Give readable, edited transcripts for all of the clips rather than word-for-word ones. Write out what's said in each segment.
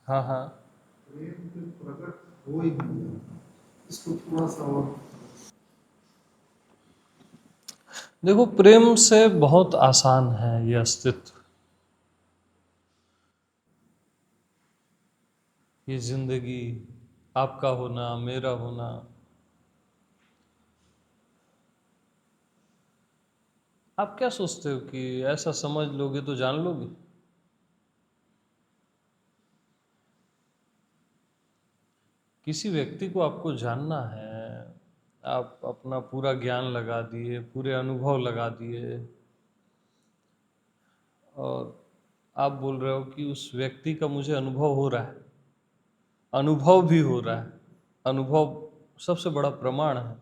हाँ हाँ। प्रेम के प्रकट हो ही नहीं है, इसको थोड़ा सा और। देखो, प्रेम से बहुत आसान है ये अस्तित्व, ये जिंदगी, आपका होना, मेरा होना। आप क्या सोचते हो कि ऐसा समझ लोगे तो जान लोगे? किसी व्यक्ति को आपको जानना है, आप अपना पूरा ज्ञान लगा दिए, पूरे अनुभव लगा दिए, और आप बोल रहे हो कि उस व्यक्ति का मुझे अनुभव हो रहा है। अनुभव भी हो रहा है। अनुभव सबसे बड़ा प्रमाण है।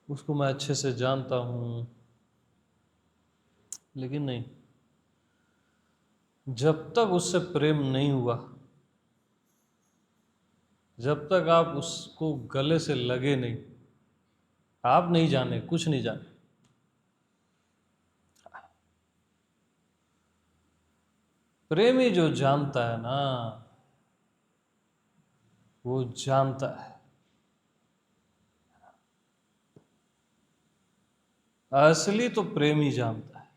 उसको मैं अच्छे से जानता हूँ, लेकिन नहीं, जब तक उससे प्रेम नहीं हुआ, जब तक आप उसको गले से लगे नहीं, आप नहीं जाने, कुछ नहीं जाने। प्रेमी जो जानता है ना, वो जानता है। असली तो प्रेमी जानता है।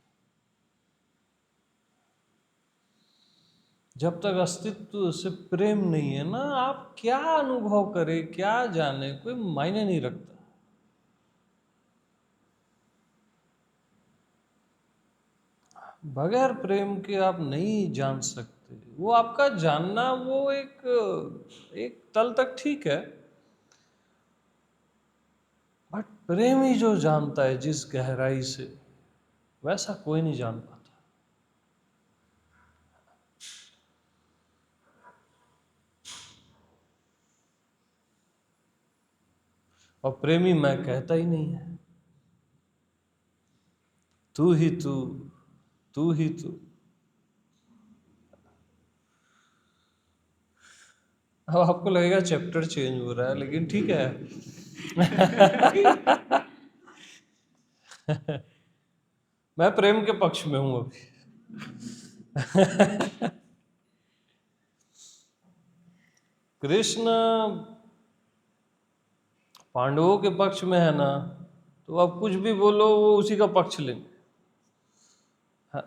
जब तक अस्तित्व से प्रेम नहीं है ना, आप क्या अनुभव करें, क्या जाने, कोई मायने नहीं रखता। बगैर प्रेम के आप नहीं जान सकते। वो आपका जानना, वो एक एक तल तक ठीक है, बट प्रेमी जो जानता है जिस गहराई से, वैसा कोई नहीं जान पाता। और प्रेमी मैं कहता ही नहीं है, तू ही तू, तू ही तू। अब आपको लगेगा चैप्टर चेंज हो रहा है, लेकिन ठीक है। मैं प्रेम के पक्ष में हूं अभी। कृष्ण पांडवों के पक्ष में है ना, तो आप कुछ भी बोलो वो उसी का पक्ष लेंगे। हाँ।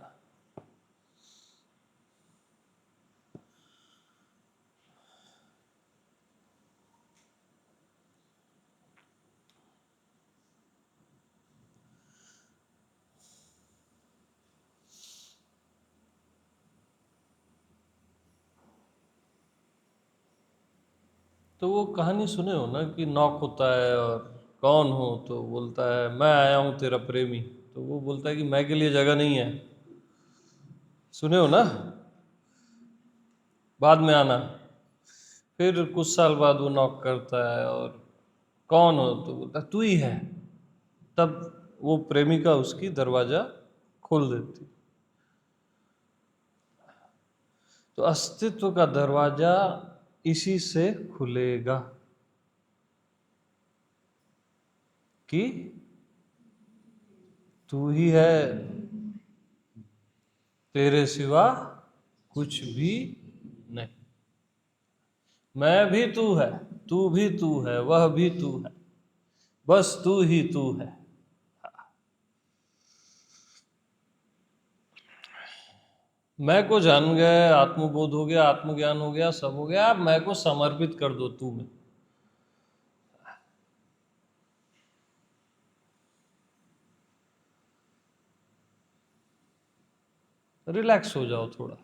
तो वो कहानी सुने हो ना कि नॉक होता है और कौन हो, तो बोलता है मैं आया हूँ तेरा प्रेमी। तो वो बोलता है कि मैं के लिए जगह नहीं है। सुने हो ना? बाद में आना। फिर कुछ साल बाद वो नॉक करता है और कौन हो, तो बोलता है तू ही है। तब वो प्रेमिका उसकी दरवाजा खोल देती। तो अस्तित्व का दरवाजा इसी से खुलेगा कि तू ही है, तेरे सिवा कुछ भी नहीं। मैं भी तू है, तू भी तू है, वह भी तू है, बस तू ही तू है। मैं को जान गए, आत्मबोध हो गया, आत्मज्ञान हो गया, सब हो गया। अब मैं को समर्पित कर दो तू में। रिलैक्स हो जाओ थोड़ा।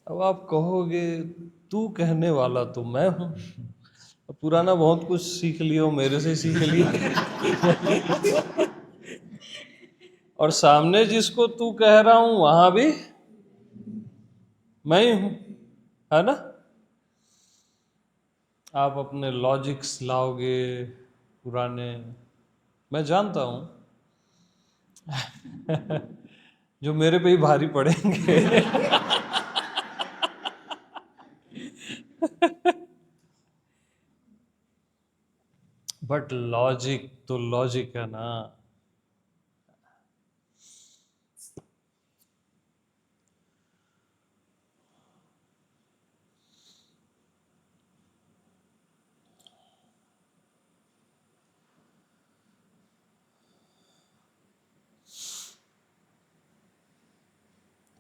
अब आप कहोगे तू कहने वाला तो मैं हूं। पुराना बहुत कुछ सीख लियो, मेरे से सीख लिया। और सामने जिसको तू कह रहा हूं वहां भी मैं ही हूं, है ना? आप अपने लॉजिक्स लाओगे पुराने, मैं जानता हूं, जो मेरे पे ही भारी पड़ेंगे। बट लॉजिक तो लॉजिक है ना।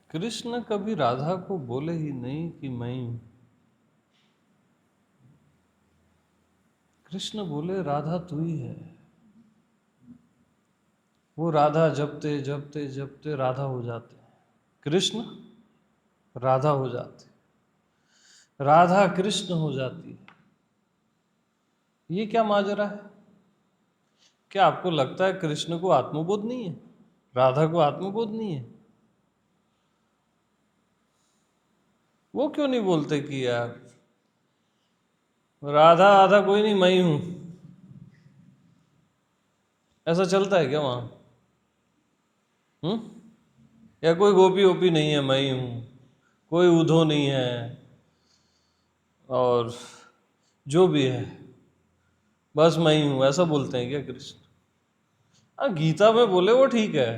कृष्ण कभी राधा को बोले ही नहीं कि मैं हूं। कृष्ण बोले राधा तू ही है। वो राधा जपते जपते जपते राधा हो जाते, कृष्ण राधा हो जाते, राधा कृष्ण हो जाती है। ये क्या माजरा है? क्या आपको लगता है कृष्ण को आत्मबोध नहीं है, राधा को आत्मबोध नहीं है? वो क्यों नहीं बोलते कि यार राधा आधा कोई नहीं, मैं ही हूं? ऐसा चलता है क्या वहां? या कोई गोपी ओपी नहीं है, मैं ही हूं, कोई उधो नहीं है, और जो भी है बस मैं ही हूं, ऐसा बोलते हैं क्या कृष्ण? हाँ, गीता में बोले वो ठीक है,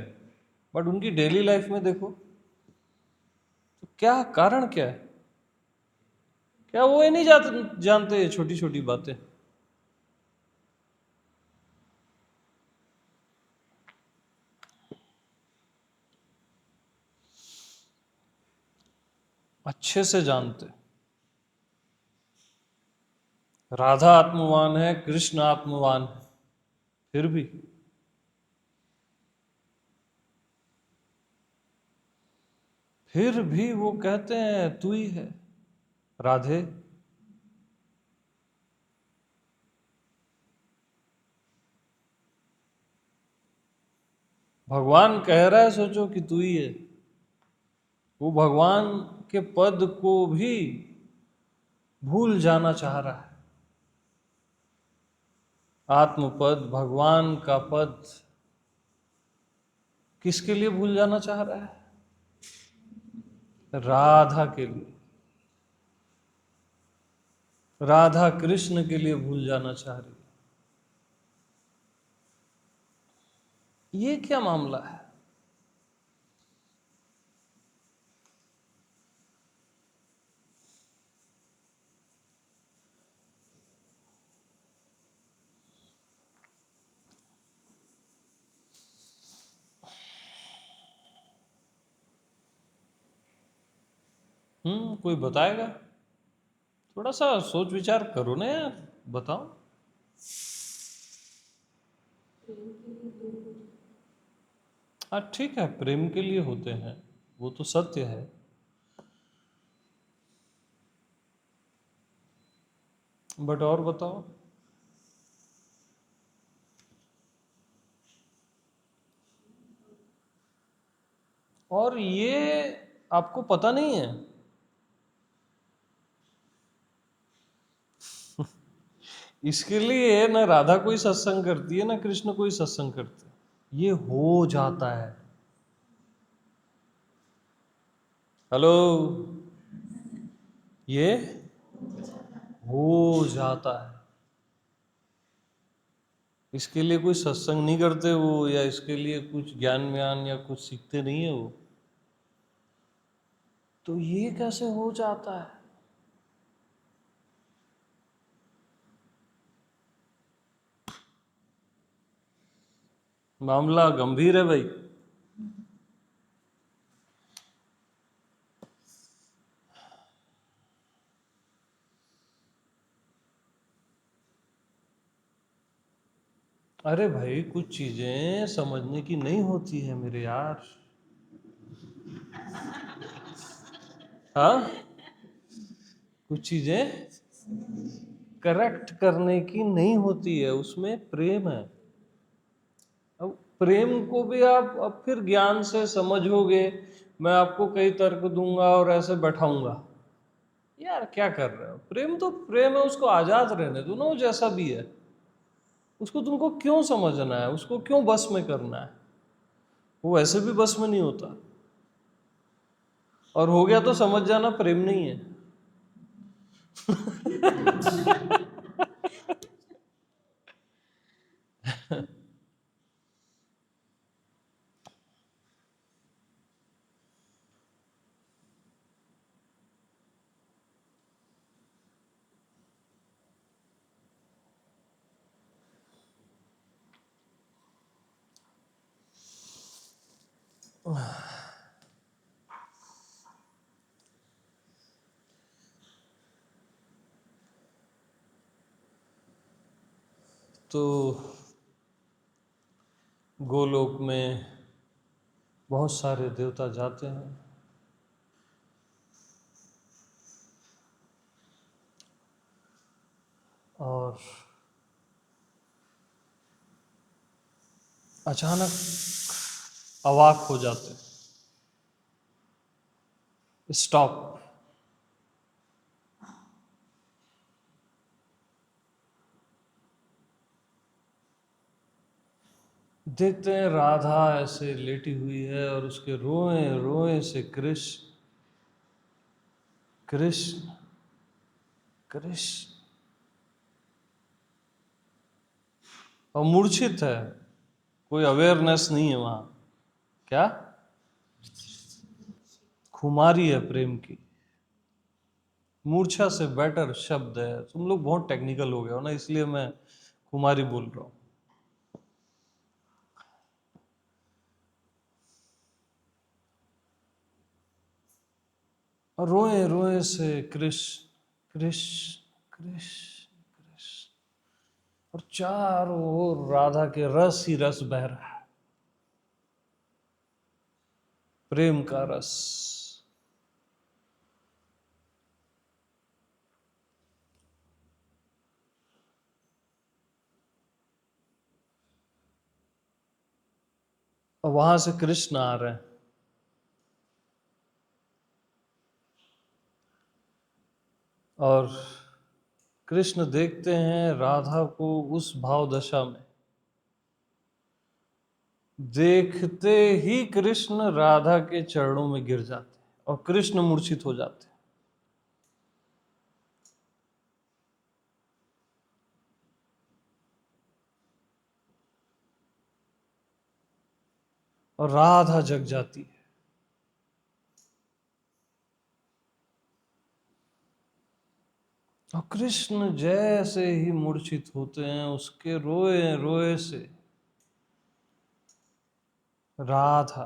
बट उनकी डेली लाइफ में देखो तो क्या कारण क्या है? क्या वो ये नहीं जानते छोटी छोटी बातें? अच्छे से जानते। राधा आत्मवान है, कृष्ण आत्मवान है, फिर भी वो कहते हैं तू ही है राधे। भगवान कह रहा है सोचो कि तू ही है। वो भगवान के पद को भी भूल जाना चाह रहा है। आत्मपद, भगवान का पद किसके लिए भूल जाना चाह रहा है? राधा के लिए, राधा कृष्ण के लिए भूल जाना चाह रही है। ये क्या मामला है? कोई बताएगा? थोड़ा सा सोच विचार करो ना यार, बताओ। हाँ ठीक है, प्रेम के लिए होते हैं, वो तो सत्य है। बट और बताओ। और ये आपको पता नहीं है? इसके लिए ना राधा कोई सत्संग करती है ना कृष्ण कोई सत्संग करते हैं। ये हो जाता है। हेलो, ये हो जाता है। इसके लिए कोई सत्संग नहीं करते वो, या इसके लिए कुछ ज्ञान व्यान या कुछ सीखते नहीं है वो। तो ये कैसे हो जाता है? मामला गंभीर है भाई। अरे भाई, कुछ चीजें समझने की नहीं होती है मेरे यार। हाँ, कुछ चीजें करेक्ट करने की नहीं होती है, उसमें प्रेम है। अब प्रेम को भी आप अब फिर ज्ञान से समझोगे, मैं आपको कई तर्क दूंगा और ऐसे बैठाऊंगा, यार क्या कर रहे हो? प्रेम तो प्रेम है, उसको आजाद रहने दो ना, वो जैसा भी है। उसको तुमको क्यों समझना है, उसको क्यों बस में करना है? वो वैसे भी बस में नहीं होता, और हो गया तो समझ जाना प्रेम नहीं है। तो गोलोक में बहुत सारे देवता जाते हैं, और अचानक अवाक हो जाते हैं, स्टॉप। देखते हैं राधा ऐसे लेटी हुई है और उसके रोए रोए से कृष्ण कृष्ण कृष्ण, और मूर्छित है, कोई अवेयरनेस नहीं है वहां। क्या खुमारी है प्रेम की। मूर्छा से बेटर शब्द है, तुम लोग बहुत टेक्निकल हो गए हो ना, इसलिए मैं खुमारी बोल रहा हूं। और रोए रोए से कृष्ण कृष्ण कृष्ण कृष्ण, और चारों ओर राधा के रस ही रस बह रहा है, प्रेम का रस। और वहां से कृष्ण आ रहे हैं, और कृष्ण देखते हैं राधा को उस भाव दशा में। देखते ही कृष्ण राधा के चरणों में गिर जाते हैं और कृष्ण मूर्छित हो जाते हैं। और राधा जग जाती है। और कृष्ण जैसे ही मूर्छित होते हैं, उसके रोए रोए से राधा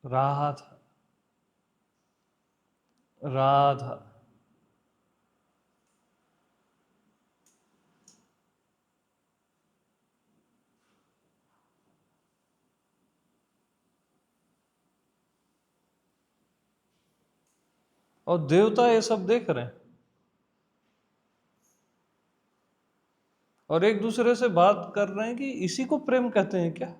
राधा राधा और देवता ये सब देख रहे हैं, और एक दूसरे से बात कर रहे हैं कि इसी को प्रेम कहते हैं क्या।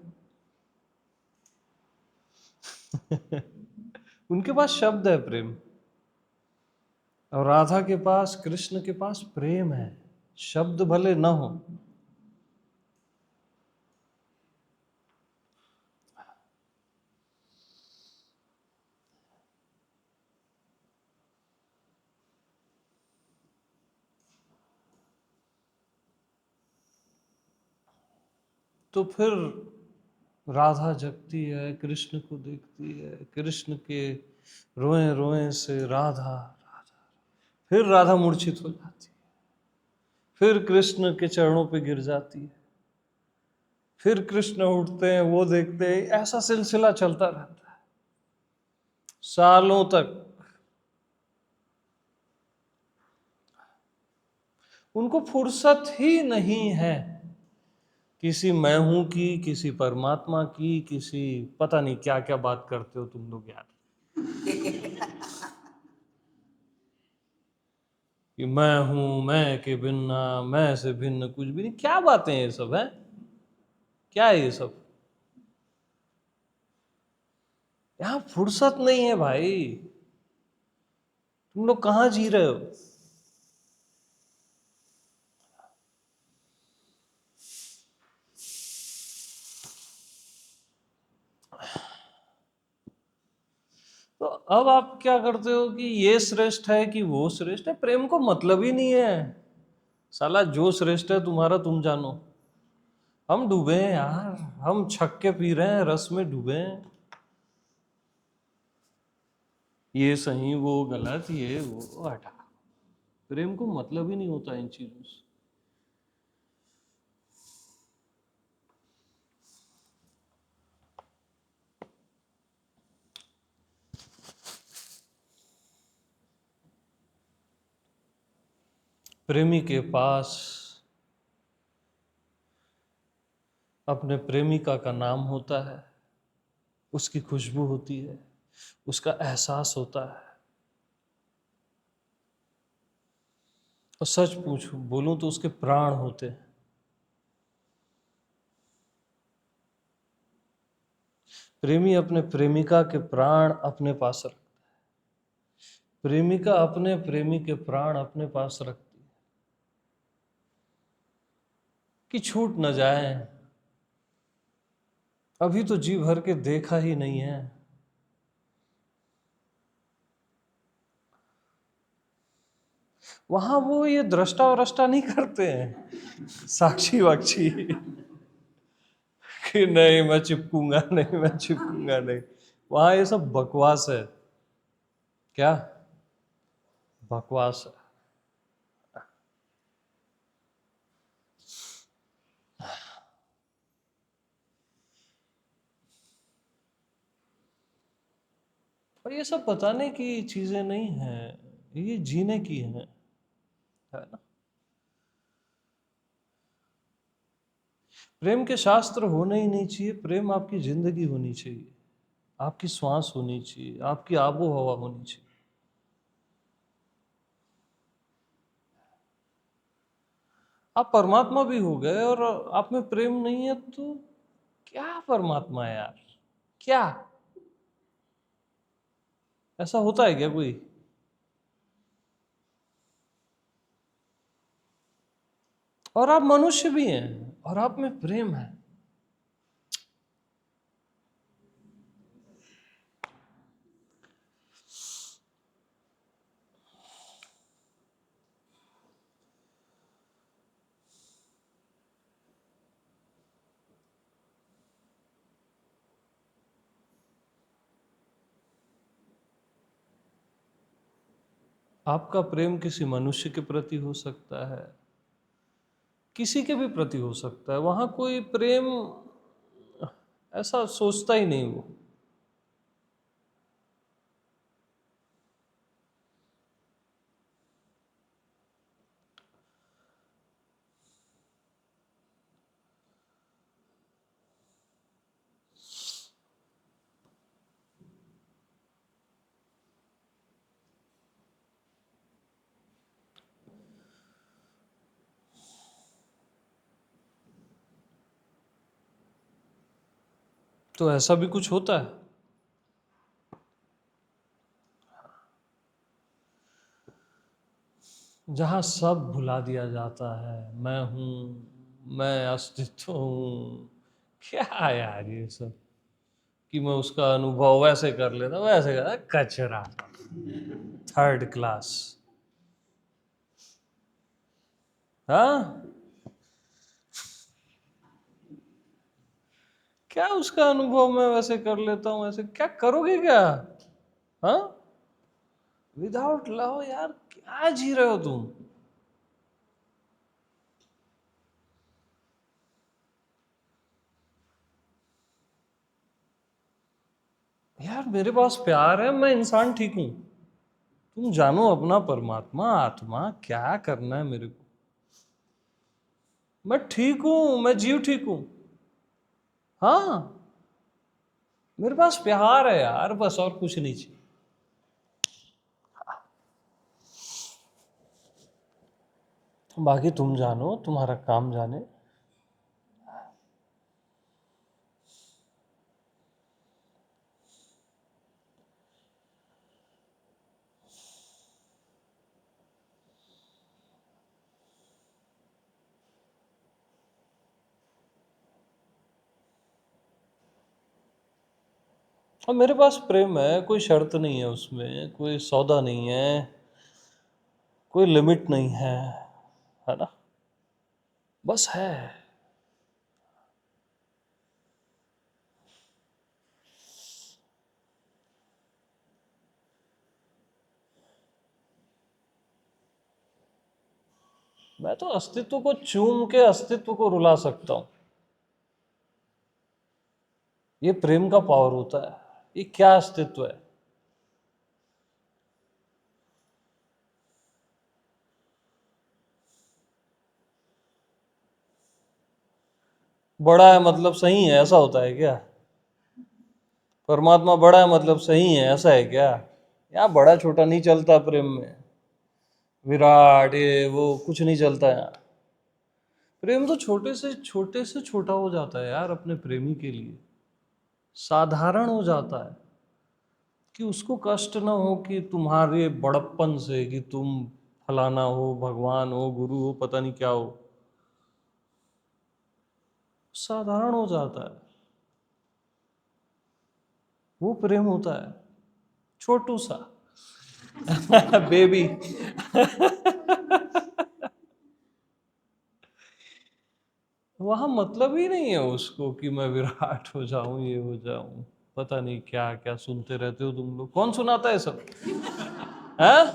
उनके पास शब्द है प्रेम, और राधा के पास, कृष्ण के पास प्रेम है, शब्द भले न हो। तो फिर राधा जगती है, कृष्ण को देखती है, कृष्ण के रोए रोए से राधा राधा, फिर राधा मूर्छित हो जाती है, फिर कृष्ण के चरणों पे गिर जाती है, फिर कृष्ण उठते हैं, वो देखते हैं, ऐसा सिलसिला चलता रहता है सालों तक। उनको फुर्सत ही नहीं है किसी मैं हूं की, किसी परमात्मा की, किसी पता नहीं क्या क्या बात करते हो तुम लोग यार, कि मैं हूं, मैं के भिन्ना, मैं से भिन्न कुछ भी नहीं। क्या बातें ये सब है, क्या है ये सब। यहां फुर्सत नहीं है भाई, तुम लोग कहां जी रहे हो। तो अब आप क्या करते हो कि ये श्रेष्ठ है कि वो श्रेष्ठ है, प्रेम को मतलब ही नहीं है साला, जो श्रेष्ठ है तुम्हारा तुम जानो, हम डूबे हैं यार, हम छक्के पी रहे हैं, रस में डूबे हैं, ये सही वो गलत, ये वो हटा। प्रेम को मतलब ही नहीं होता इन चीजों से। प्रेमी के पास अपने प्रेमिका का नाम होता है, उसकी खुशबू होती है, उसका एहसास होता है। और सच पूछूं बोलूं तो उसके प्राण होते हैं। प्रेमी अपने प्रेमिका के प्राण अपने पास रखता है, प्रेमिका अपने प्रेमी के प्राण अपने पास रखती है कि छूट न जाए। अभी तो जी भर के देखा ही नहीं है। वहां वो ये दृष्टा वृष्टा नहीं करते हैं, साक्षी वाक्षी, कि नहीं मैं चिपकूंगा नहीं, मैं चिपकूंगा नहीं। वहां ये सब बकवास है। क्या बकवास है। और ये सब बताने की चीजें नहीं है, ये जीने की है ना। प्रेम के शास्त्र होने ही नहीं चाहिए, प्रेम आपकी जिंदगी होनी चाहिए, आपकी श्वास होनी चाहिए, आपकी आबो हवा होनी चाहिए। आप परमात्मा भी हो गए और आप में प्रेम नहीं है तो क्या परमात्मा है यार, क्या ऐसा होता है क्या कोई? और आप मनुष्य भी हैं और आप में प्रेम है। आपका प्रेम किसी मनुष्य के प्रति हो सकता है, किसी के भी प्रति हो सकता है, वहां कोई प्रेम ऐसा सोचता ही नहीं वो। तो ऐसा भी कुछ होता है। जहाँ सब भुला दिया जाता है, मैं हूँ, मैं अस्तित्व हूँ, क्या यार ये सब, कि मैं उसका अनुभव वैसे कर लेता वैसे कर, कचरा, थर्ड क्लास। हाँ, क्या उसका अनुभव मैं वैसे कर लेता हूँ, ऐसे क्या करोगे क्या? हाँ, विदाउट लव यार क्या जी रहे हो तुम? यार मेरे पास प्यार है, मैं इंसान ठीक हूं, तुम जानो अपना परमात्मा आत्मा क्या करना है मेरे को। मैं ठीक हूं, मैं जीव ठीक हूं। हाँ, मेरे पास प्यार है यार, बस और कुछ नहीं चाहिए। बाकी तुम जानो, तुम्हारा काम जाने। और मेरे पास प्रेम है, कोई शर्त नहीं है उसमें, कोई सौदा नहीं है, कोई लिमिट नहीं है ना, बस है। मैं तो अस्तित्व को चूम के अस्तित्व को रुला सकता हूं। ये प्रेम का पावर होता है। ये क्या अस्तित्व है? बड़ा है मतलब सही है, ऐसा होता है क्या? परमात्मा बड़ा है मतलब सही है, ऐसा है क्या? यहाँ बड़ा छोटा नहीं चलता प्रेम में। विराट ये वो कुछ नहीं चलता यहाँ। प्रेम तो छोटे से छोटा हो जाता है यार अपने प्रेमी के लिए। साधारण हो जाता है कि उसको कष्ट ना हो कि तुम्हारे बड़प्पन से कि तुम फलाना हो, भगवान हो, गुरु हो, पता नहीं क्या हो। साधारण हो जाता है। वो प्रेम होता है, छोटू सा बेबी वहां मतलब ही नहीं है उसको कि मैं विराट हो जाऊं, ये हो जाऊं। पता नहीं क्या क्या सुनते रहते हो तुम लोग। कौन सुनाता है सब? हैं?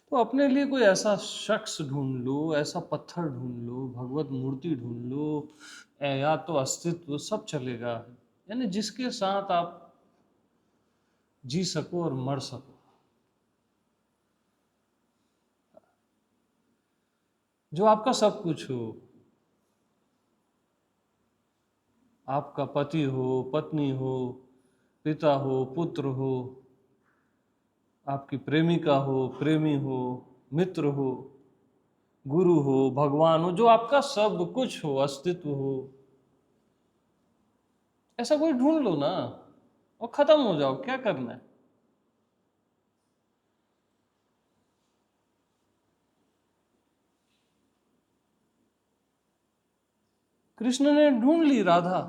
तो अपने लिए कोई ऐसा शख्स ढूंढ लो, ऐसा पत्थर ढूंढ लो, भगवत मूर्ति ढूंढ लो, या तो अस्तित्व, सब चलेगा। यानी जिसके साथ आप जी सको और मर सको। जो आपका सब कुछ हो। आपका पति हो, पत्नी हो, पिता हो, पुत्र हो, आपकी प्रेमिका हो, प्रेमी हो, मित्र हो, गुरु हो, भगवान हो, जो आपका सब कुछ हो, अस्तित्व हो। ऐसा कोई ढूंढ लो ना और खत्म हो जाओ। क्या करना है? कृष्ण ने ढूंढ ली राधा,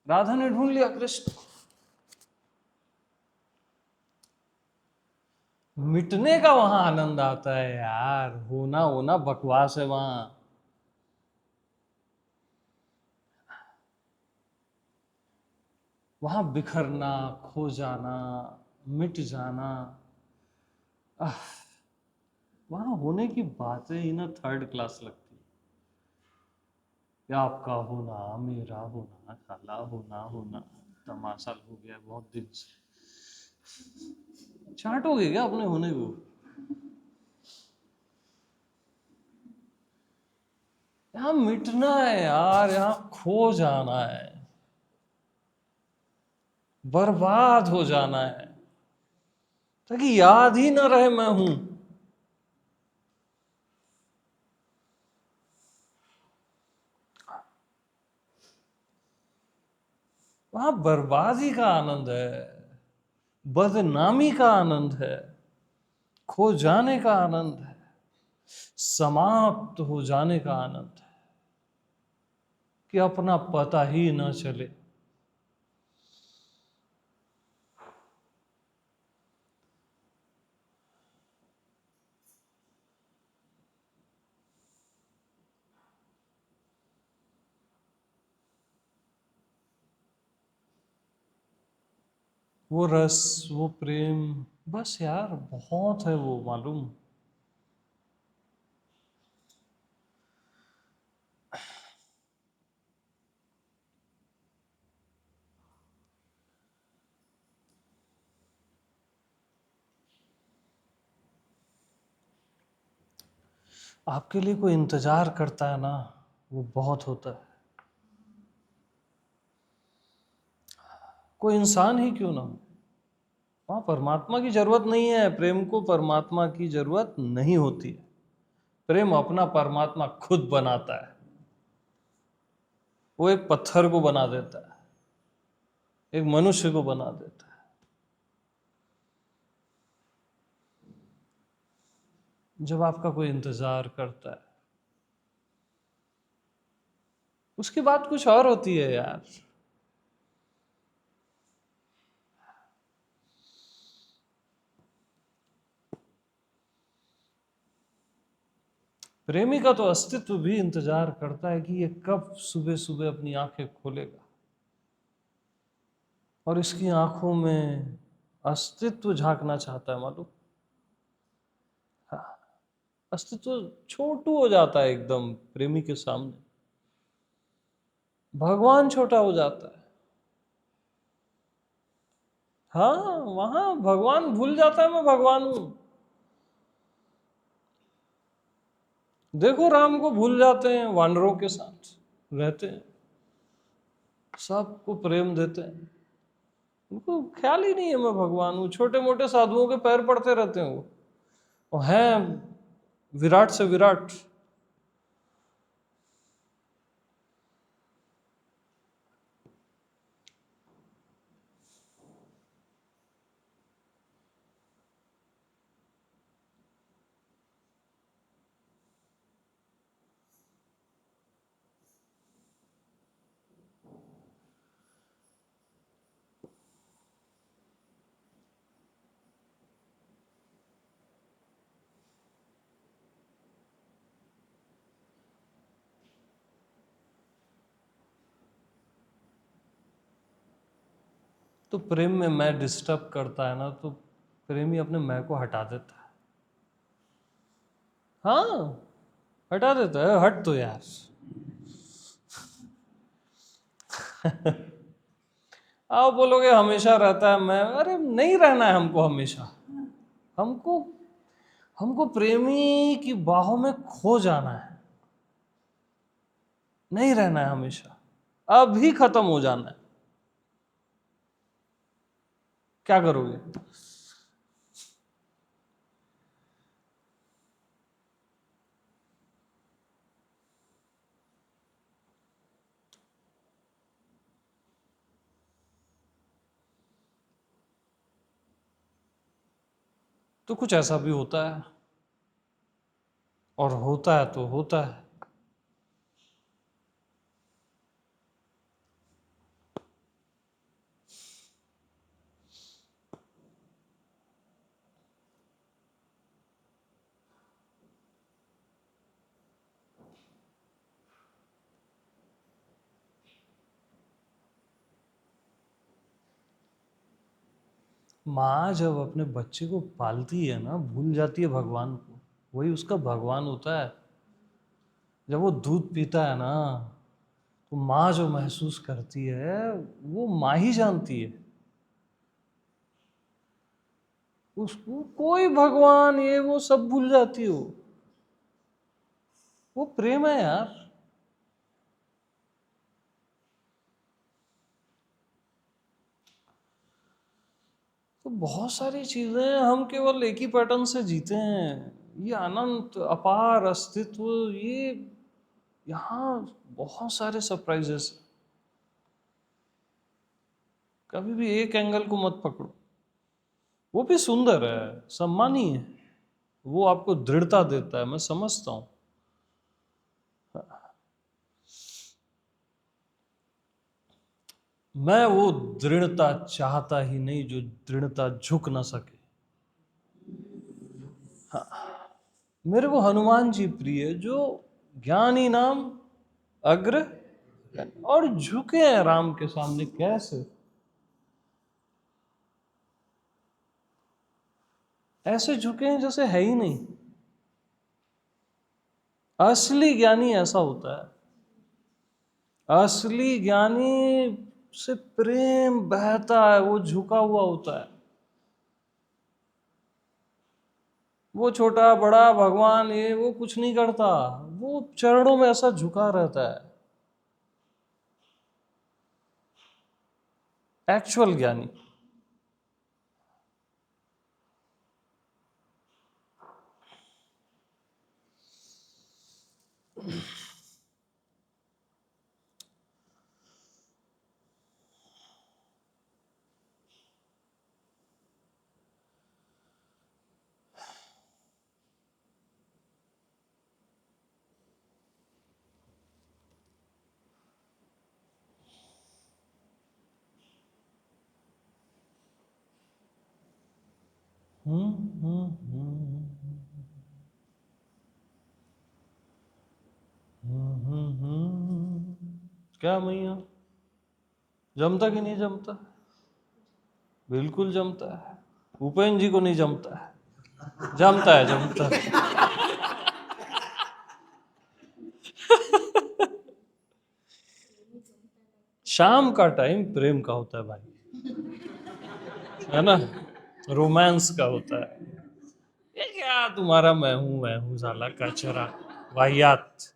राधा ने ढूंढ लिया कृष्ण। मिटने का वहां आनंद आता है यार। होना होना बकवास है वहां। वहां बिखरना, खो जाना, मिट जाना, आह, वहां होने की बातें ही ना थर्ड क्लास लगती है। या आपका होना, मेरा होना, साला होना तमाशा हो गया बहुत दिन से। चाट हो गए क्या अपने होने को? यहाँ मिटना है यार, यहाँ खो जाना है, बर्बाद हो जाना है, ताकि याद ही ना रहे मैं हूं। वहां बर्बादी का आनंद है, बदनामी का आनंद है, खो जाने का आनंद है, समाप्त हो जाने का आनंद है, कि अपना पता ही न चले। वो रस, वो प्रेम, बस यार बहुत है वो, मालूम। आपके लिए कोई इंतजार करता है ना, वो बहुत होता है। कोई इंसान ही क्यों ना हो, वहां परमात्मा की जरूरत नहीं है। प्रेम को परमात्मा की जरूरत नहीं होती है। प्रेम अपना परमात्मा खुद बनाता है। वो एक पत्थर को बना देता है, एक मनुष्य को बना देता है। जब आपका कोई इंतजार करता है, उसकी बात कुछ और होती है यार। प्रेमी का तो अस्तित्व भी इंतजार करता है कि ये कब सुबह सुबह अपनी आंखें खोलेगा और इसकी आंखों में अस्तित्व झांकना चाहता है, मालूम। हाँ, अस्तित्व छोटू हो जाता है एकदम प्रेमी के सामने। भगवान छोटा हो जाता है। हाँ, वहां भगवान भूल जाता है मैं भगवान हूं। देखो राम को भूल जाते हैं, वानरों के साथ रहते हैं, सबको प्रेम देते हैं, उनको ख्याल ही नहीं है मैं भगवान हूँ। छोटे मोटे साधुओं के पैर पड़ते रहते हैं वो, और हैं विराट से विराट। तो प्रेम में मैं डिस्टर्ब करता है ना, तो प्रेमी अपने मैं को हटा देता है। हाँ, हटा देता है, हट तो यार। आप बोलोगे हमेशा रहता है मैं, अरे नहीं रहना है हमको हमेशा। हमको हमको प्रेमी की बाहों में खो जाना है, नहीं रहना है हमेशा, अभी खत्म हो जाना है। क्या करोगे? तो कुछ ऐसा भी होता है, और होता है तो होता है। माँ जब अपने बच्चे को पालती है ना, भूल जाती है भगवान को, वही उसका भगवान होता है। जब वो दूध पीता है ना, तो माँ जो महसूस करती है वो माँ ही जानती है। उसको कोई भगवान ये वो सब भूल जाती हो, वो प्रेम है यार। तो बहुत सारी चीजें हम केवल एक ही पैटर्न से जीते हैं। ये अनंत अपार अस्तित्व, ये यहाँ बहुत सारे सरप्राइजेस। कभी भी एक एंगल को मत पकड़ो। वो भी सुंदर है, सम्मानी है, वो आपको दृढ़ता देता है, मैं समझता हूं। मैं वो दृढ़ता चाहता ही नहीं जो दृढ़ता झुक ना सके। मेरे को हनुमान जी प्रिय, जो ज्ञानी नाम अग्र, और झुके हैं राम के सामने। कैसे? ऐसे झुके हैं जैसे है ही नहीं। असली ज्ञानी ऐसा होता है। असली ज्ञानी से प्रेम बहता है, वो झुका हुआ होता है। वो छोटा बड़ा भगवान ये वो कुछ नहीं करता, वो चरणों में ऐसा झुका रहता है। एक्चुअल ज्ञानी। हम्म, हम्म, हम्म। क्या मैया, जमता कि नहीं जमता? बिल्कुल जमता है। भूपेन जी को नहीं जमता है, जमता है, जमता है। शाम का टाइम प्रेम का होता है भाई, है ना, रोमांस का होता है। ये क्या तुम्हारा मैं हूं साला कचरा, वाहियात।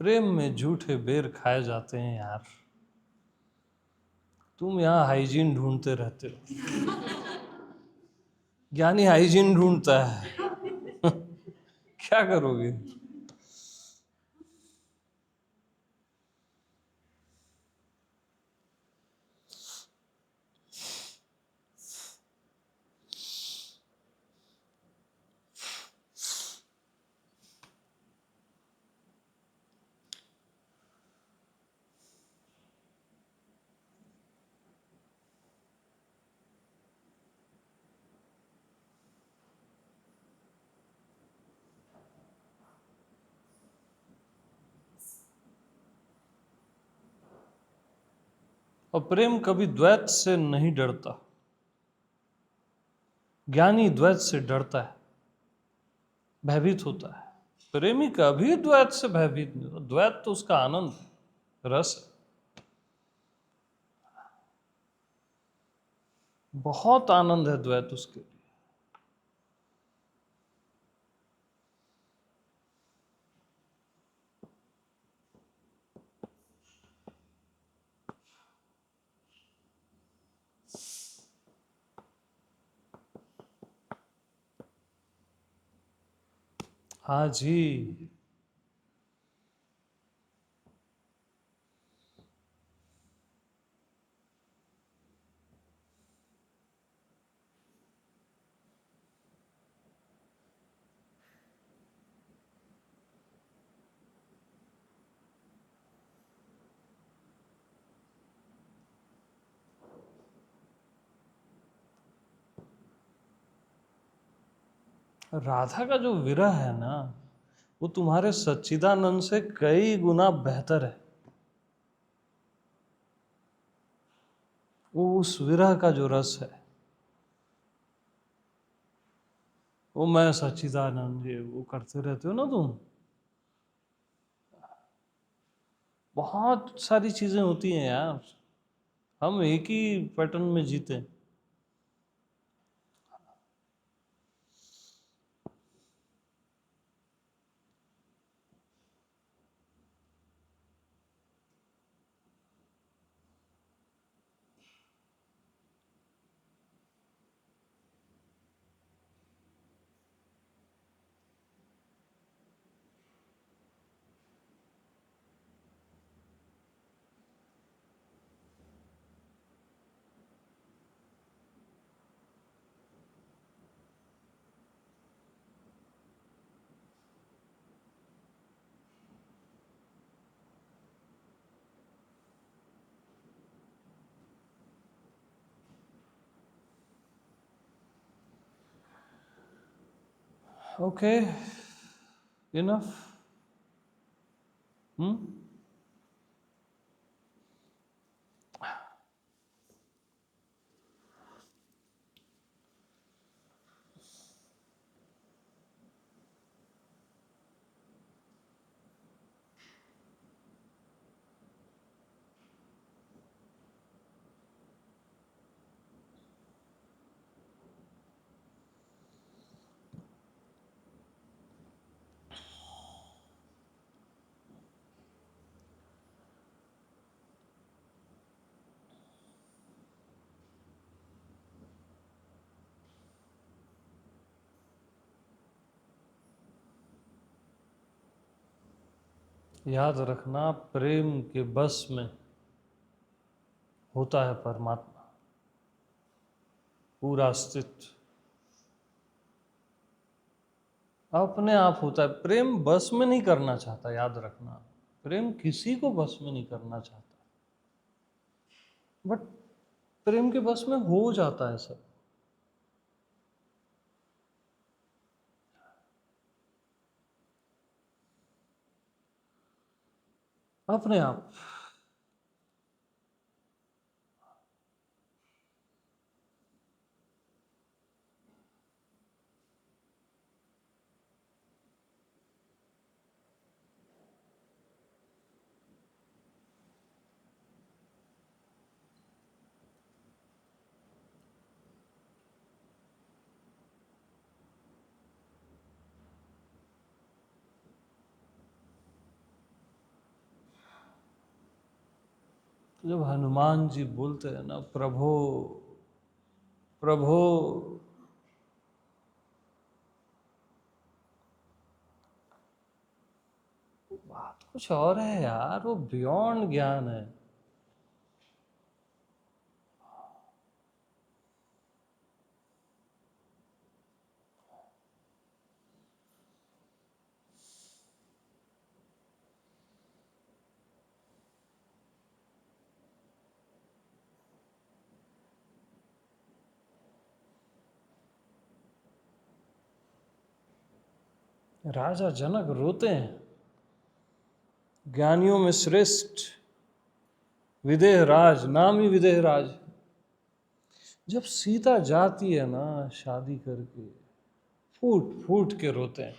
प्रेम में झूठे बेर खाए जाते हैं यार। तुम यहाँ हाइजीन ढूंढते रहते हो, ज्ञानी हाइजीन ढूंढता है। क्या करोगे? और प्रेम कभी द्वैत से नहीं डरता, ज्ञानी द्वैत से डरता है, भयभीत होता है। प्रेमी कभी द्वैत से भयभीत नहीं होता। द्वैत तो उसका आनंद है, रस है। बहुत आनंद है द्वैत उसके लिए। हाँ जी। राधा का जो विरह है ना, वो तुम्हारे सच्चिदानंद से कई गुना बेहतर है। वो उस विरह का जो रस है, वो मैं सच्चिदानंद जी वो करते रहते हो ना तुम। बहुत सारी चीजें होती हैं यार, हम एक ही पैटर्न में जीते हैं। Okay, enough. हम्म। याद रखना, प्रेम के बस में होता है परमात्मा, पूरा अस्तित्व अपने आप होता है। प्रेम बस में नहीं करना चाहता, याद रखना, प्रेम किसी को बस में नहीं करना चाहता, बट प्रेम के बस में हो जाता है सब अपने आप। तो जब हनुमान जी बोलते हैं ना, प्रभो प्रभो, बात कुछ और है यार, वो बियॉन्ड ज्ञान है। राजा जनक रोते हैं, ज्ञानियों में श्रेष्ठ विदेह राज, नाम ही विदेह राज। जब सीता जाती है ना शादी करके, फूट फूट के रोते हैं।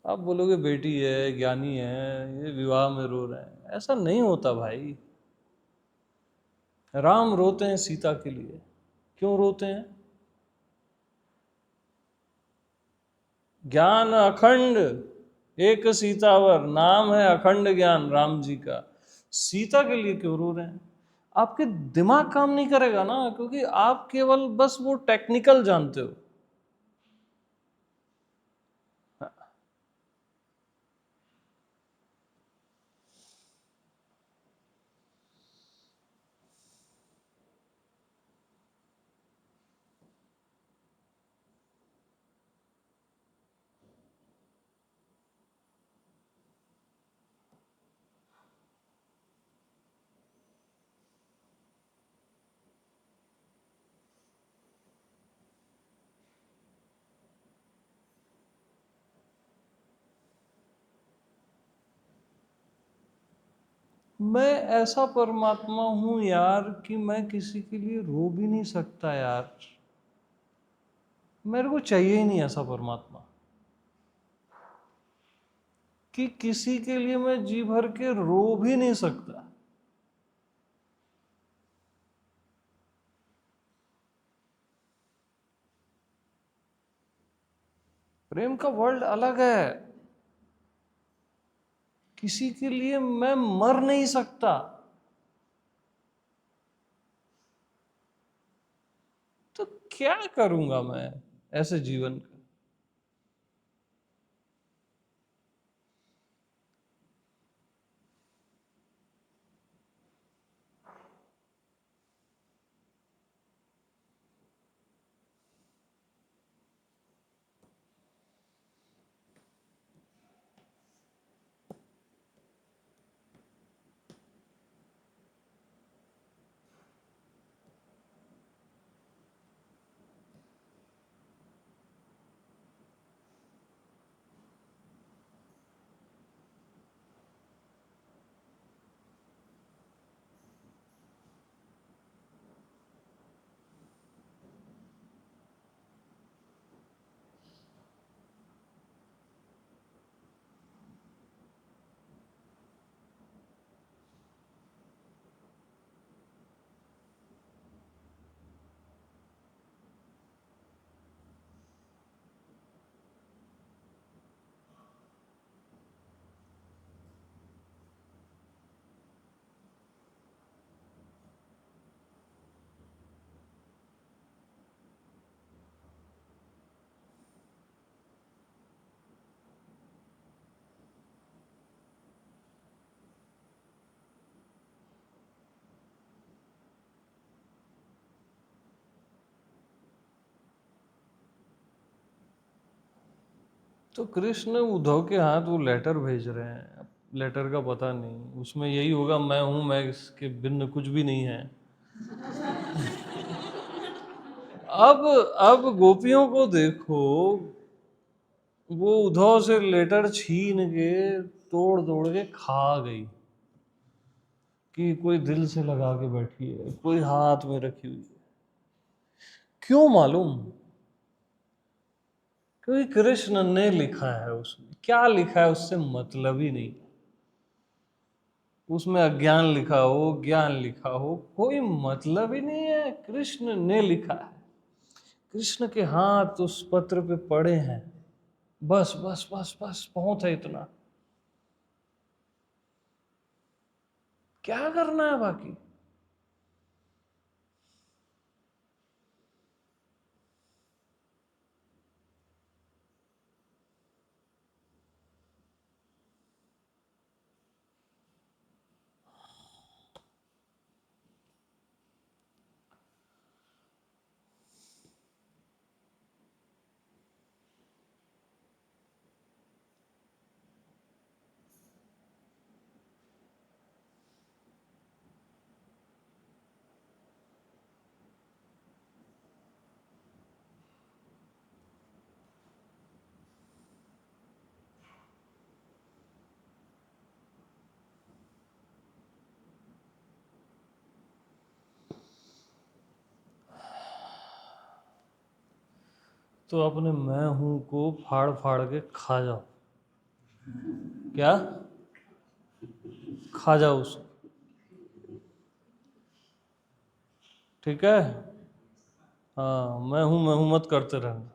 आप बोलोगे बेटी है, ज्ञानी है, ये विवाह में रो रहे हैं, ऐसा नहीं होता भाई। राम रोते हैं सीता के लिए, क्यों रोते हैं? ज्ञान अखंड, एक सीतावर, नाम है अखंड ज्ञान राम जी का। सीता के लिए क्यों रो रहे हैं? आपके दिमाग काम नहीं करेगा ना, क्योंकि आप केवल बस वो टेक्निकल जानते हो। मैं ऐसा परमात्मा हूं यार कि मैं किसी के लिए रो भी नहीं सकता यार। मेरे को चाहिए ही नहीं ऐसा परमात्मा कि किसी के लिए मैं जी भर के रो भी नहीं सकता। प्रेम का वर्ल्ड अलग है। किसी के लिए मैं मर नहीं सकता, तो क्या करूंगा मैं ऐसे जीवन का? तो कृष्ण उद्धव के हाथ वो लेटर भेज रहे हैं। अब लेटर का पता नहीं, उसमें यही होगा मैं हूं, मैं इसके भिन्न कुछ भी नहीं है। अब गोपियों को देखो, वो उद्धव से लेटर छीन के तोड़ तोड़ के खा गई, कि कोई दिल से लगा के बैठी है, कोई हाथ में रखी हुई है। क्यों मालूम? क्योंकि कृष्ण ने लिखा है, उसमें क्या लिखा है उससे मतलब ही नहीं। उसमें अज्ञान लिखा हो, ज्ञान लिखा हो, कोई मतलब ही नहीं है। कृष्ण ने लिखा है, कृष्ण के हाथ उस पत्र पे पड़े हैं। बस बस बस बस बहुत है इतना। क्या करना है बाकी? तो अपने मैं हूं को फाड़ फाड़ के खा जाओ। क्या? खा जाओ उसको। ठीक है। हाँ, मैं हूं मत करते रहना।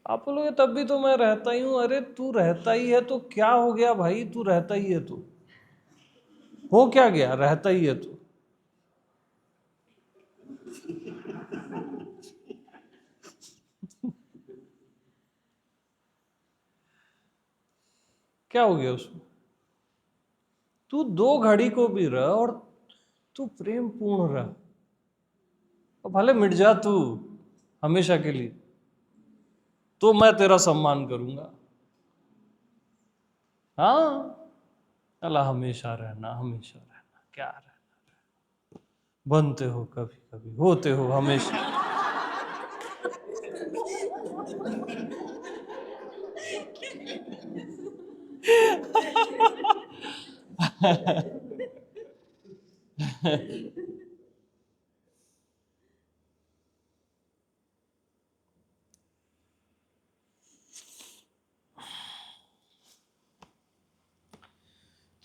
आप बोलोगे तब भी तो मैं रहता ही हूं। अरे तू रहता ही है तो क्या हो गया भाई? तू रहता ही है तो हो क्या गया? रहता ही है तो क्या हो गया उसमें? तू दो घड़ी को भी रह और तू प्रेम पूर्ण रह, और भले मिट जा तू हमेशा के लिए, तो मैं तेरा सम्मान करूंगा। हाँ, अल्लाह हमेशा रहना, हमेशा रहना, क्या रहना। बनते हो कभी कभी, होते हो हमेशा।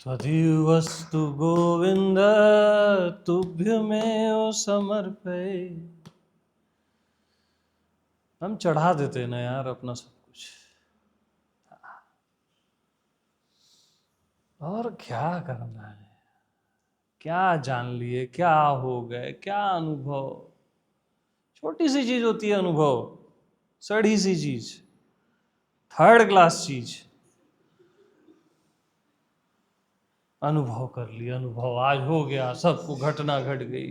त्वदीयस्तु गोविंद तुभ्यमेव समर्पये। हम चढ़ा देते हैं ना यार अपना सब कुछ, और क्या करना है? क्या जान लिए, क्या हो गए, क्या अनुभव? छोटी सी चीज होती है अनुभव, सड़ी सी चीज, थर्ड क्लास चीज। अनुभव कर लिया, अनुभव आज हो गया, सबको घटना घट गई।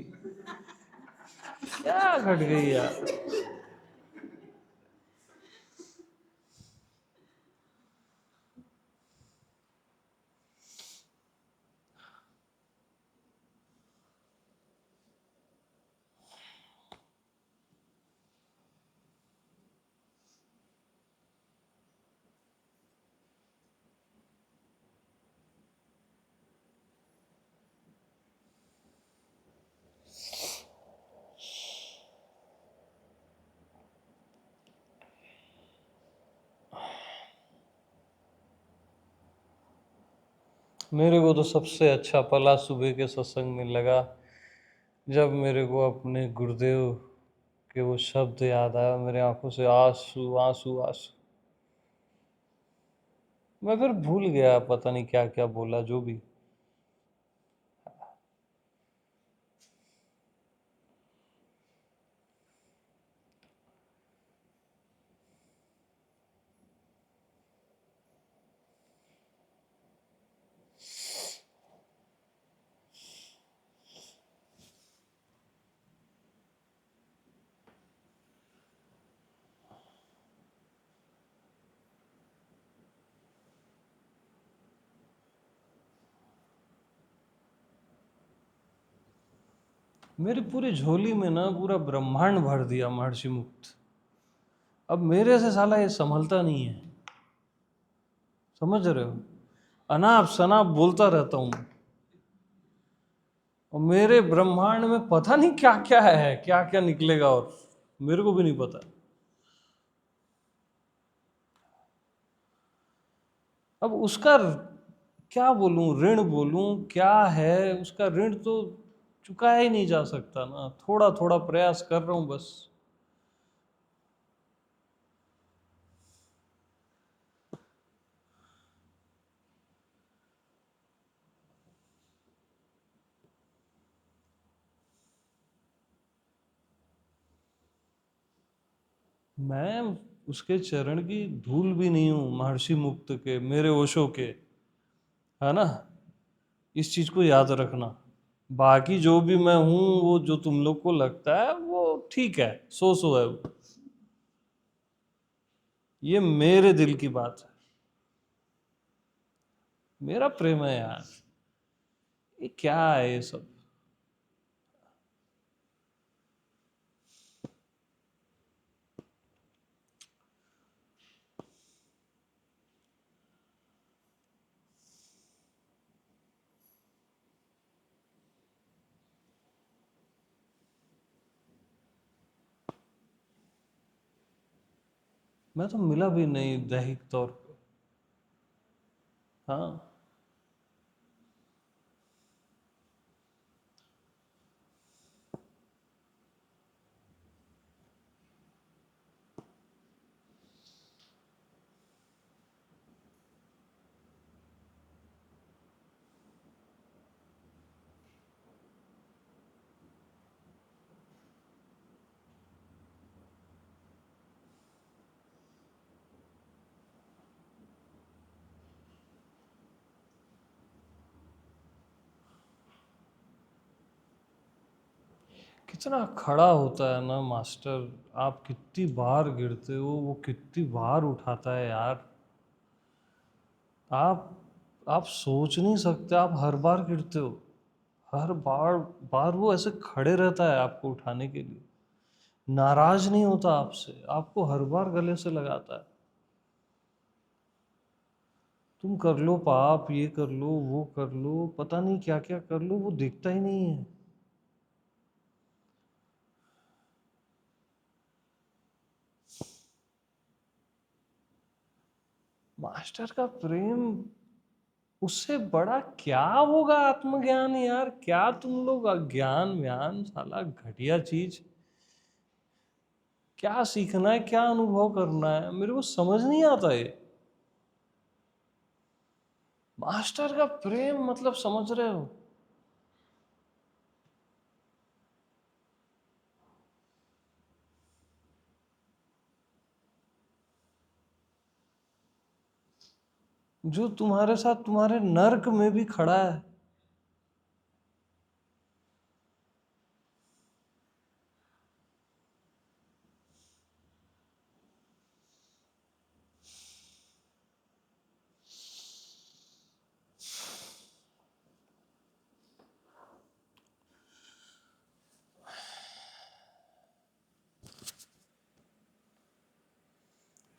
क्या घट गई यार? मेरे को तो सबसे अच्छा पला सुबह के सत्संग में लगा, जब मेरे को अपने गुरुदेव के वो शब्द याद आया, मेरे आंखों से आंसू आंसू आंसू। मैं फिर भूल गया, पता नहीं क्या क्या बोला, जो भी। मेरी पूरी झोली में ना पूरा ब्रह्मांड भर दिया महर्षि मुक्त। अब मेरे से साला ये संभलता नहीं है, समझ रहे हो? अनाप शनाप बोलता रहता हूँ और मेरे ब्रह्मांड में पता नहीं क्या क्या है, क्या क्या निकलेगा, और मेरे को भी नहीं पता। अब उसका क्या बोलूं, ऋण बोलूं, क्या है उसका ऋण, तो चुकाया ही नहीं जा सकता ना। थोड़ा थोड़ा प्रयास कर रहा हूं बस। मैं उसके चरण की धूल भी नहीं हूं, महर्षि मुक्त के, मेरे ओशो के, है ना? इस चीज को याद रखना। बाकी जो भी मैं हूं, वो जो तुम लोग को लगता है वो ठीक है, सो है वो। ये मेरे दिल की बात है, मेरा प्रेम है यार। ये क्या है ये सब? मैं तो मिला भी नहीं दैहिक तौर पे। हाँ, कितना खड़ा होता है ना मास्टर। आप कितनी बार गिरते हो, वो कितनी बार उठाता है यार। आप आप सोच नहीं सकते, आप हर बार गिरते हो। हर बार बार वो ऐसे खड़े रहता है आपको उठाने के लिए, नाराज नहीं होता आपसे, आपको हर बार गले से लगाता है। तुम कर लो पाप, ये कर लो, वो कर लो, पता नहीं क्या क्या कर लो, वो दिखता ही नहीं है। मास्टर का प्रेम, उससे बड़ा क्या होगा आत्मज्ञान यार? क्या तुम लोग अज्ञान व्यान, साला घटिया चीज। क्या सीखना है, क्या अनुभव करना है, मेरे को समझ नहीं आता ये। मास्टर का प्रेम मतलब, समझ रहे हो? जो तुम्हारे साथ तुम्हारे नर्क में भी खड़ा है।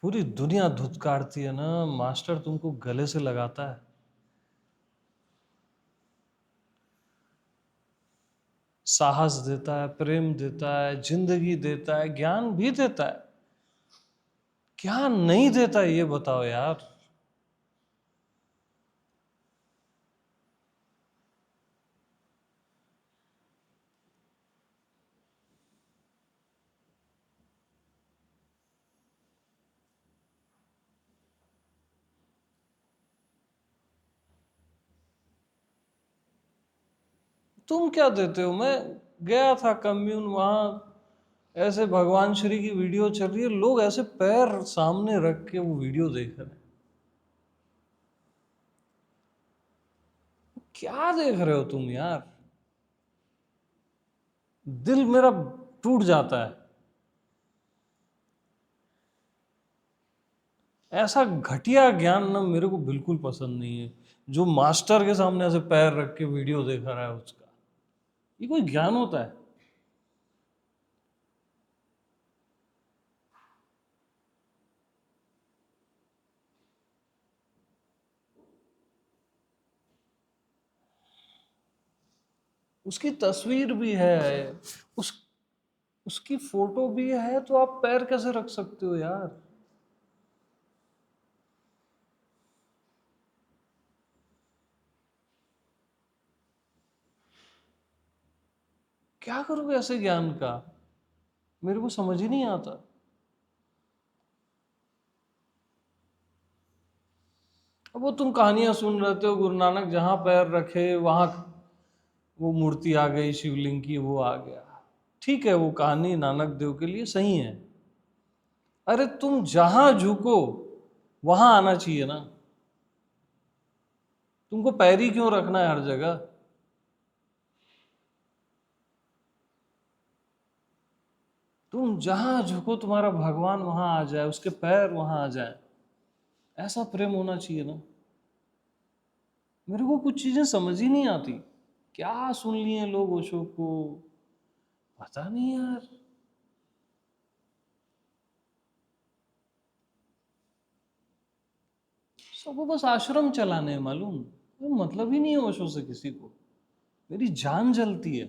पूरी दुनिया धुतकारती है ना, मास्टर तुमको गले से लगाता है। साहस देता है, प्रेम देता है, जिंदगी देता है, ज्ञान भी देता है। क्या नहीं देता ये बताओ यार। तुम क्या देते हो? मैं गया था कम्यून, वहां ऐसे भगवान श्री की वीडियो चल रही है, लोग ऐसे पैर सामने रख के वो वीडियो देख रहे हैं। क्या देख रहे हो तुम यार? दिल मेरा टूट जाता है। ऐसा घटिया ज्ञान ना मेरे को बिल्कुल पसंद नहीं है। जो मास्टर के सामने ऐसे पैर रख के वीडियो देख रहा है उसका, ये कोई ज्ञान होता है? उसकी तस्वीर भी है, उस उसकी फोटो भी है, तो आप पैर कैसे रख सकते हो यार? क्या करोगे ऐसे ज्ञान का? मेरे को समझ ही नहीं आता। अब वो तुम कहानियां सुन रहे थे, गुरु नानक जहां पैर रखे वहां वो मूर्ति आ गई शिवलिंग की, वो आ गया। ठीक है, वो कहानी नानक देव के लिए सही है। अरे तुम जहां झुको वहां आना चाहिए ना। तुमको पैरी क्यों रखना है हर जगह? तुम जहां झुको तुम्हारा भगवान वहां आ जाए, उसके पैर वहां आ जाए। ऐसा प्रेम होना चाहिए ना। मेरे को कुछ चीजें समझ ही नहीं आती। क्या सुन लिए लोग ओशो को, पता नहीं यार। सबको बस आश्रम चलाने हैं, मालूम, कोई मतलब ही नहीं है ओशो से किसी को। मेरी जान जलती है।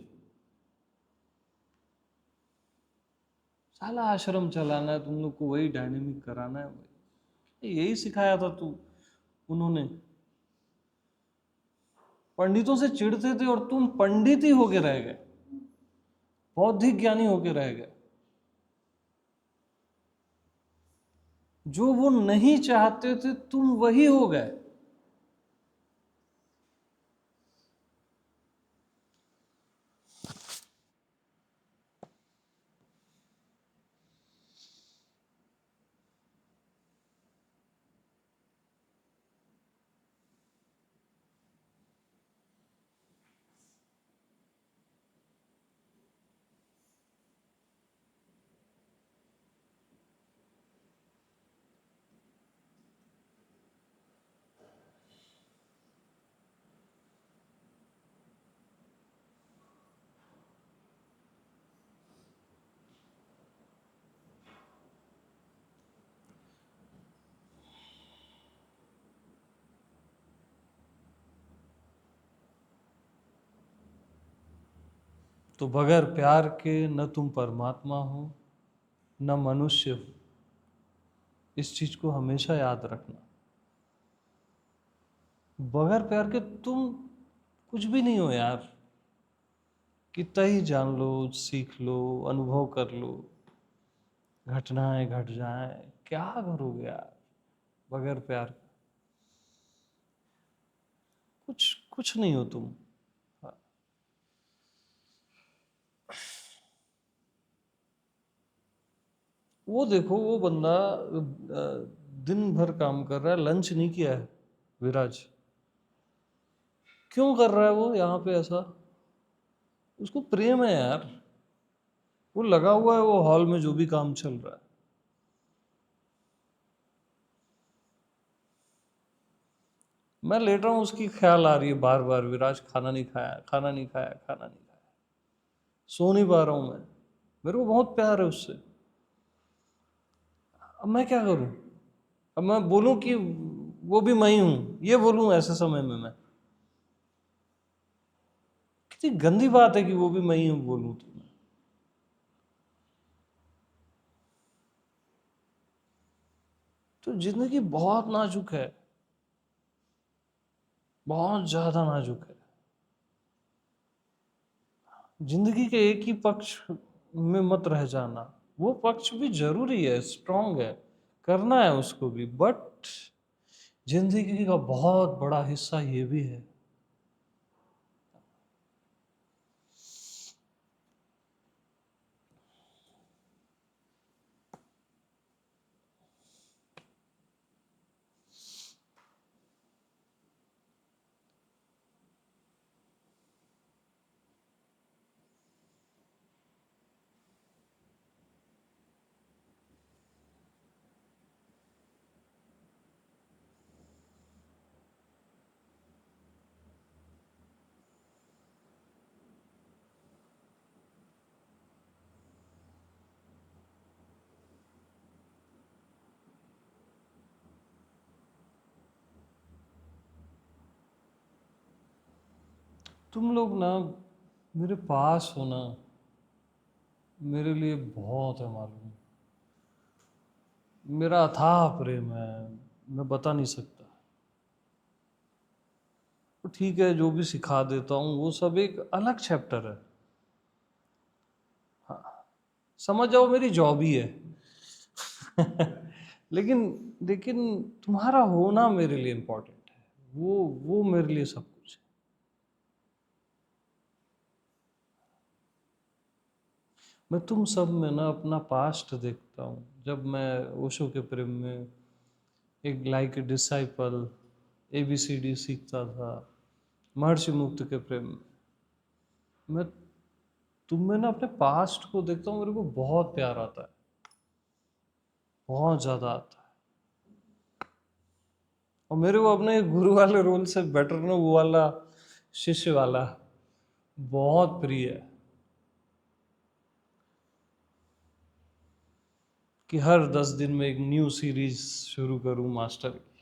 साला आश्रम चलाना है तुम लोग को, वही डायनेमिक कराना है, वही यही सिखाया था तू उन्होंने। पंडितों से चिढ़ते थे और तुम पंडित ही होके रह गए, बौद्धिक ज्ञानी होके रह गए। जो वो नहीं चाहते थे तुम वही हो गए। तो बगैर प्यार के न तुम परमात्मा हो न मनुष्य हो। इस चीज को हमेशा याद रखना। बगैर प्यार के तुम कुछ भी नहीं हो यार। कितना ही जान लो, सीख लो, अनुभव कर लो, घटनाएं घट जाए, क्या करोगे यार बगैर प्यार के? कुछ कुछ नहीं हो तुम। वो देखो, वो बंदा दिन भर काम कर रहा है, लंच नहीं किया है विराज। क्यों कर रहा है वो यहाँ पे ऐसा? उसको प्रेम है यार। वो लगा हुआ है वो हॉल में जो भी काम चल रहा है। मैं लेट रहा हूँ, उसकी ख्याल आ रही है बार बार, विराज खाना नहीं खाया, खाना नहीं खाया, खाना नहीं खाया। सो नहीं पा रहा हूँ मैं। मेरे को बहुत प्यार है उससे। अब मैं क्या करूँ? अब मैं बोलूं कि वो भी मैं ही हूं, ये बोलूं ऐसे समय में मैं? कितनी गंदी बात है कि वो भी मैं ही हूं बोलूं तो मैं। तो जिंदगी बहुत नाजुक है, बहुत ज्यादा नाजुक है। जिंदगी के एक ही पक्ष में मत रह जाना। वो पक्ष भी जरूरी है, स्ट्रांग है, करना है उसको भी, बट जिंदगी का बहुत बड़ा हिस्सा ये भी है। तुम लोग ना मेरे पास होना मेरे लिए बहुत है मालूम। मेरा अथाह प्रेम है, मैं बता नहीं सकता। तो ठीक है, जो भी सिखा देता हूँ वो सब एक अलग चैप्टर है। हाँ, समझ जाओ मेरी जॉब ही है। लेकिन लेकिन तुम्हारा होना मेरे लिए इम्पोर्टेंट है। वो मेरे लिए सब कुछ है। मैं तुम सब में ना अपना पास्ट देखता हूँ। जब मैं ओशो के प्रेम में एक लाइक ए डिसाइपल ABCD सीखता था, महर्षि मुक्त के प्रेम में मैं तुम में ना अपने पास्ट को देखता हूँ। मेरे को बहुत प्यार आता है, बहुत ज़्यादा आता है। और मेरे को अपने गुरु वाले रोल से बेटर ना वो वाला शिष्य वाला बहुत प्रिय है, कि हर 10 दिन में एक न्यू सीरीज शुरू करूं मास्टर की।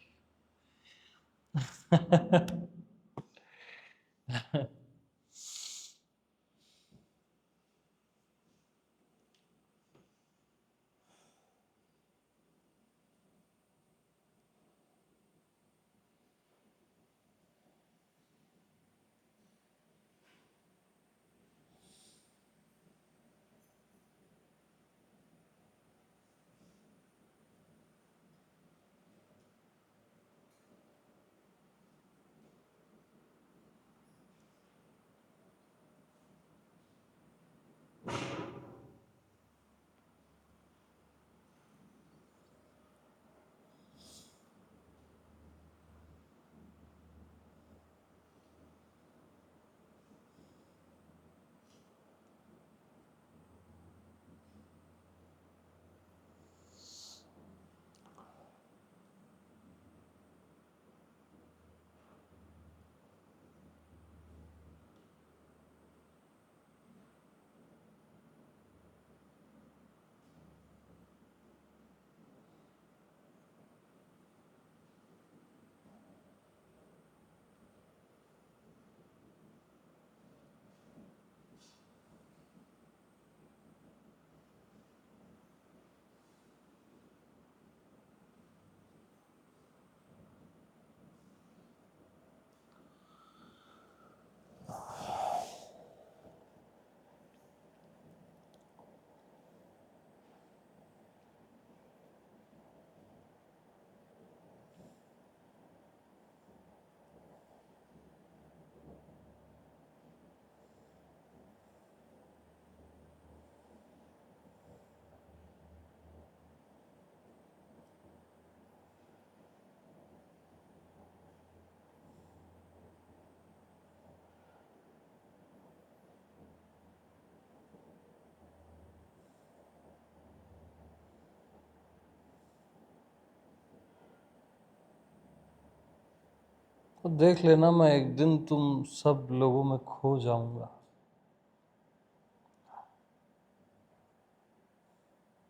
तो देख लेना, मैं एक दिन तुम सब लोगों में खो जाऊंगा।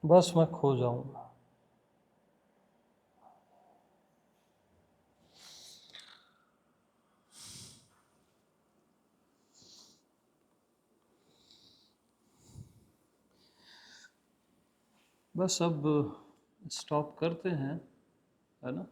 बस मैं खो जाऊंगा। बस अब स्टॉप करते हैं, है ना?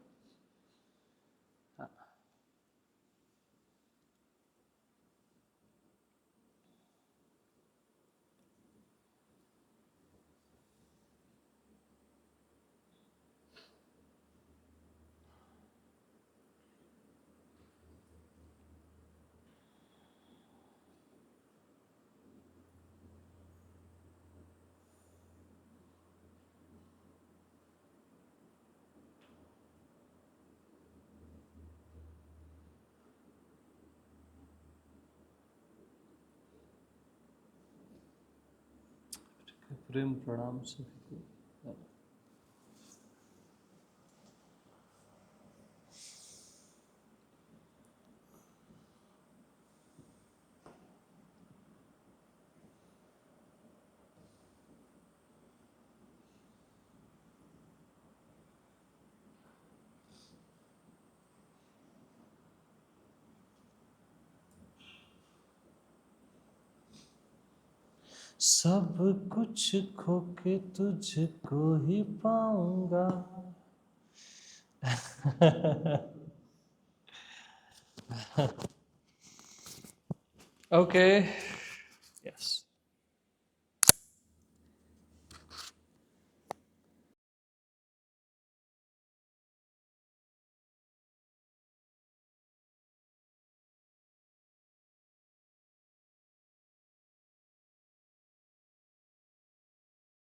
प्रेम प्रणाम सभी को। सब कुछ खो के तुझको ही पाऊंगा। Okay.